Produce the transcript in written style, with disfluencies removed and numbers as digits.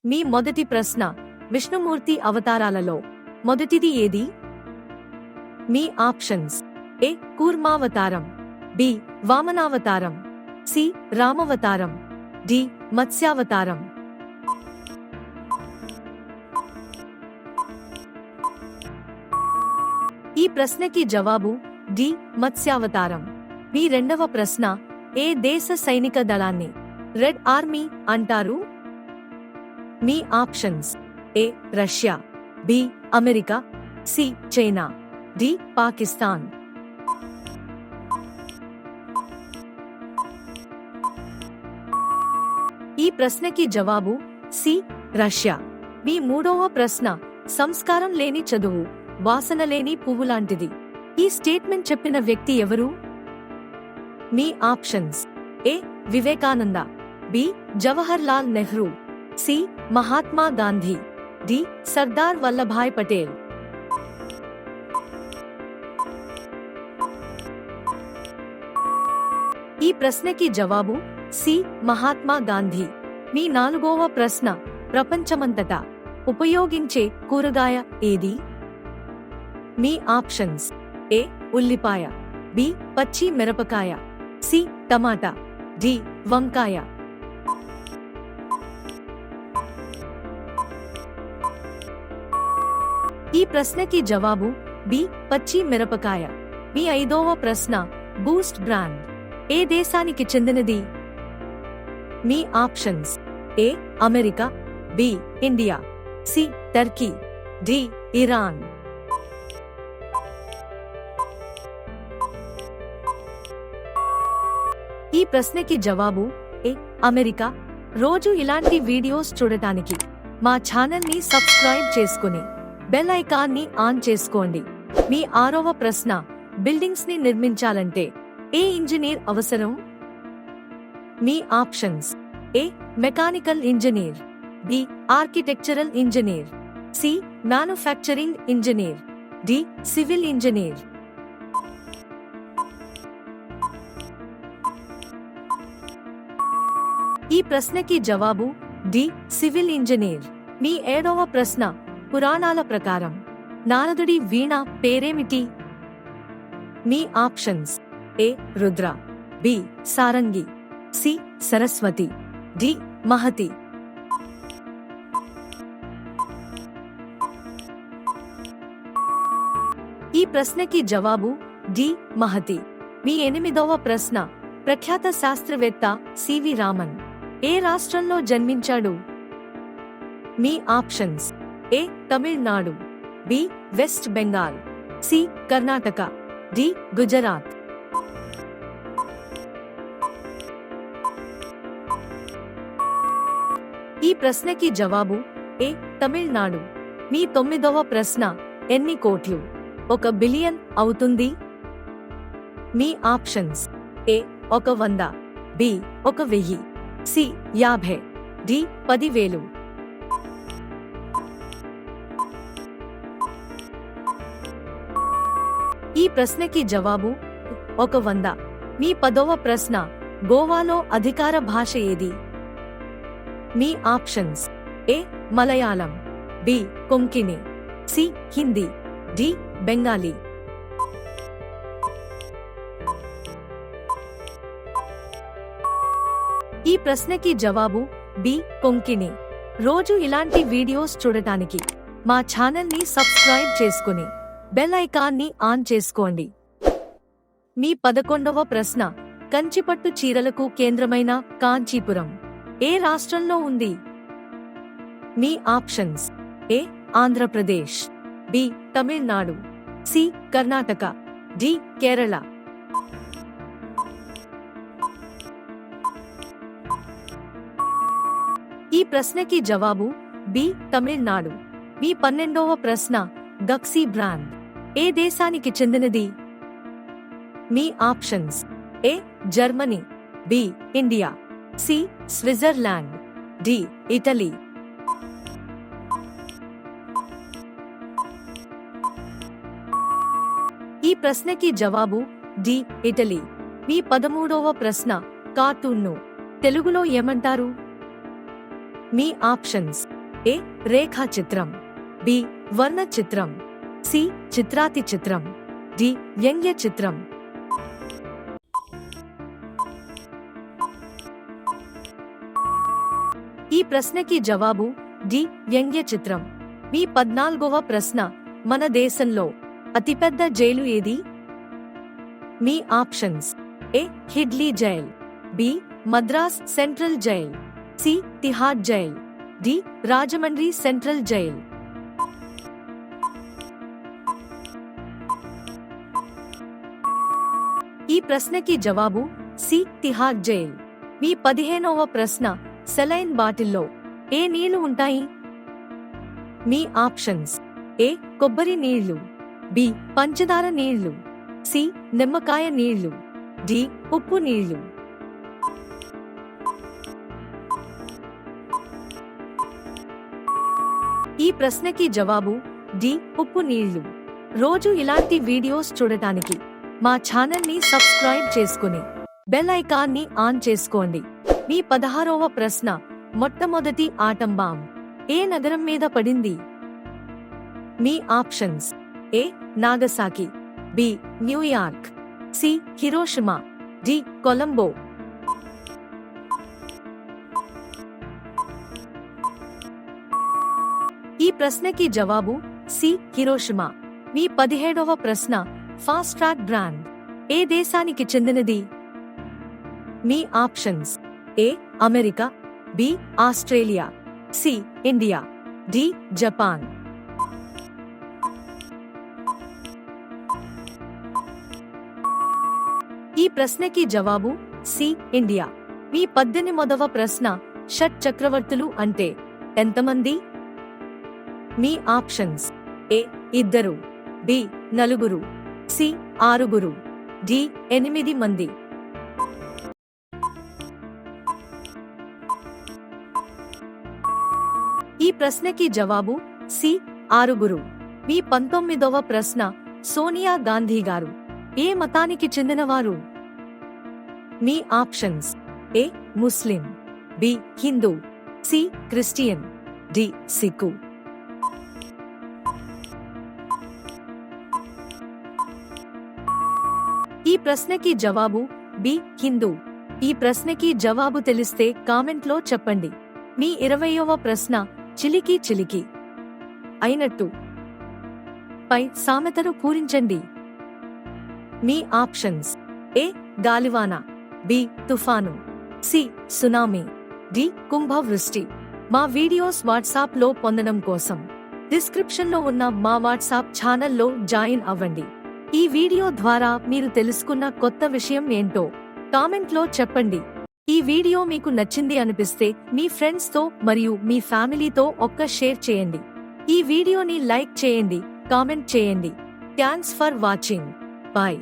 మీ మొదటి ప్రశ్న, విష్ణుమూర్తి అవతారాలలో మొదటిది ఏది? మీ ఆప్షన్స్: ఏ. కూర్మావతారం, బి. వామనావతారం, సి. రామవతారం, డి. మత్స్యావతారం. ఈ ప్రశ్నకి జవాబు డి. మత్స్యావతారం. మీ రెండవ ప్రశ్న, ఏ దేశ సైనిక దళాన్ని రెడ్ ఆర్మీ అంటారు? మీ options: A. Russia, B. America, C. China, D. Pakistan. ఈ ప్రశ్నకి జవాబు సి. రష్యా. మీ మూడవ ప్రశ్న, సంస్కారం లేని చదువు వాసన లేని పువ్వులాంటిది. ఈ స్టేట్మెంట్ చెప్పిన వ్యక్తి ఎవరు? మీ options: A. Vivekananda, B. Jawaharlal Nehru, C. Mahatma Gandhi, D. Sardar Vallabhbhai Patel. ఈ ప్రశ్నకి జవాబు సి. మహాత్మా గాంధీ. మీ నాలుగవ ప్రశ్న, ప్రపంచమంతటా ఉపయోగించే కూరగాయ ఏది? మీ ఆప్షన్స్: ఏ. ఉల్లిపాయ, బి. పచ్చి మిరపకాయ, సి. టమాటా, డి. వంకాయ. ఈ ప్రశ్నకి జవాబు బి. పచ్చి మిరపకాయ. మీ ఐదవ ప్రశ్న, బూస్ట్ బ్రాండ్ ఏ దేశానికి చెందినది? మీ options: A. America, B. India, C. Turkey, D. Iran. ఈ ప్రశ్నకి జవాబు ఏ. అమెరికా. రోజు ఇలాంటి వీడియోస్ చూడటానికి మా ఛానల్ని సబ్స్క్రైబ్ చేసుకుని బెల్ ఐకాన్ని ఆన్ చేసుకోండి. మీ ఆరవ ప్రశ్న, బిల్డింగ్స్ ని నిర్మించాలంటే ఏ ఇంజనీర్ అవసరం? మీ options: A. Mechanical engineer, B. Architectural engineer, C. Manufacturing engineer, D. Civil engineer. ఈ ప్రశ్నకి జవాబు డి. Civil engineer. మీ ఏడవ ప్రశ్న, పురాణాల ప్రకారం నారదుడి వీణ పేరేమిటి? మీ options: A. Rudra, B. Sarangi, C. Saraswati, D. Mahati. ఈ ప్రశ్నకి జవాబు డి. మహతి. మీ ఎనిమిదవ ప్రశ్న, ప్రఖ్యాత శాస్త్రవేత్త సివి రామన్ ఏ రాష్ట్రంలో జన్మించాడు? మీ options: A. Tamil Nadu, B. West Bengal, C. Karnataka, D. Gujarat. ఈ ప్రశ్నకి జవాబు ఏ. తమిళనాడు. మీ తొమ్మిదవ ప్రశ్న, ఎన్ని కోట్లు 1 బిలియన్ అవుతుంది? మీ ఆప్షన్స్: ఏ. 100, బి. 1000, సి. 50, డి. 10,000. ఈ ప్రశ్నకి జవాబు 100. మీ 10వ ప్రశ్న, గోవాలో అధికార భాష ఏది? మీ options: A. Malayalam, B. Konkani, C. Hindi, D. Bengali. ఈ ప్రశ్నకి జవాబు బి. కొంకణి. రోజు ఇలాంటి వీడియోస్ చూడటానికి మా ఛానల్ని సబ్స్క్రైబ్ చేసుకుని బెల్ ఐకాన్ని ఆన్ చేసుకోండి. మీ 11వ ప్రశ్న, కంచిపట్టు చీరలకు కేంద్రమైన కాంచీపురం ఏ రాష్ట్రంలో ఉంది? మీ options: A. Andhra Pradesh, B. Tamil Nadu, C. Karnataka, D. Kerala. ఈ ప్రశ్నకి జవాబు బి. తమిళనాడు. మీ 12వ ప్రశ్న, గక్సీ బ్రాండ్ ఏ దేశానికి చెందినది? మీ options: A. Germany, B. India, C. Switzerland, D. Italy. ఈ ప్రశ్నకి జవాబు డి. ఇటలీ. మీ 13వ ప్రశ్న, కార్టూన్ను తెలుగులో ఏమంటారు? మీ ఆప్షన్స్: ఏ రేఖా చిత్రం, బి వర్ణ చిత్రం, సి చిత్రాతి చిత్రం, డి వ్యంగ్య చిత్రం. ఈ ప్రశ్నకి జవాబు డి వ్యంగ్య చిత్రం. మీ 14వ ప్రశ్న: మన దేశంలో అతిపెద్ద జైలు ఏది? మీ options: A Hidli jail, B Madras central jail, C Tihar jail, D Rajahmundry central jail. ఈ ప్రశ్నకి జవాబు సి తిహాడ్ జైల్. మీ 15వ ప్రశ్న: సెలైన్ బాటిల్లో ఏ నీళ్లు ఉంటాయి? మీ ఆప్షన్స్: ఏ కొబ్బరి నీళ్లు, బి పంచదార నీళ్లు, సి నిమ్మకాయ నీళ్లు, డి ఉప్పు నీళ్లు. ఈ ప్రశ్నకి జవాబు డి ఉప్పు నీళ్లు. రోజు ఇలాంటి వీడియోస్ చూడటానికి మా ఛానల్ని సబ్స్క్రైబ్ చేసుకుని బెల్ ఐకాన్ని ఆన్ చేసుకోండి. మీ 16వ ప్రశ్న: మొట్టమొదటి ఆటం బాంబ్ ఏ నగరం మీద పడింది? మీ options: A Nagasaki, B New York, C Hiroshima, D Colombo. ఈ ప్రశ్నకి జవాబు సి హిరోషిమా. మీ 17వ ప్రశ్న: ఫాస్ట్ ట్రాక్ బ్రాండ్ ఏ దేశానికి చెందినది? మీ options: A America, B Australia, C India, D Japan. ఈ ప్రశ్నకి జవాబు సి ఇండియా. మీ 18వ ప్రశ్న: షట్ చక్రవర్తులు అంటే ఎంతమంది? మీ ఆప్షన్స్: ఏ 2, బి 4, సి 6, డి 8 మంది. ఈ ప్రశ్నకి జవాబు సి 6. మీ 19వ ప్రశ్న: సోనియా గాంధీ గారు ఏ మతానికి చెందినవారు? మీ options: A Muslim, B Hindu, C Christian, D Sikh. ఈ ప్రశ్నకి జవాబు బి హిందూ. ఈ ప్రశ్నకి జవాబు తెలిస్తే కామెంట్లో చెప్పండి. మీ 20వ ప్రశ్న: చిలికి చిలికి అయినట్టు పై సామెతను పూరించండి. మీ ఆప్షన్స్: ఏ గాలివాన, బి తుఫాను, సి సునామీ, డి కుంభవృష్టి. మా వీడియోస్ వాట్సాప్లో పొందడం కోసం డిస్క్రిప్షన్లో ఉన్న మా వాట్సాప్ ఛానల్లో జాయిన్ అవ్వండి. ఈ వీడియో ద్వారా మీరు తెలుసుకున్న కొత్త విషయం ఏంటో కామెంట్లో చెప్పండి. ఈ వీడియో మీకు నచ్చింది అనిపిస్తే మీ ఫ్రెండ్స్తో మరియు మీ ఫ్యామిలీతో ఒక్క షేర్ చేయండి. ఈ వీడియోని లైక్ చేయండి, కామెంట్ చేయండి. Thanks for watching. బాయ్.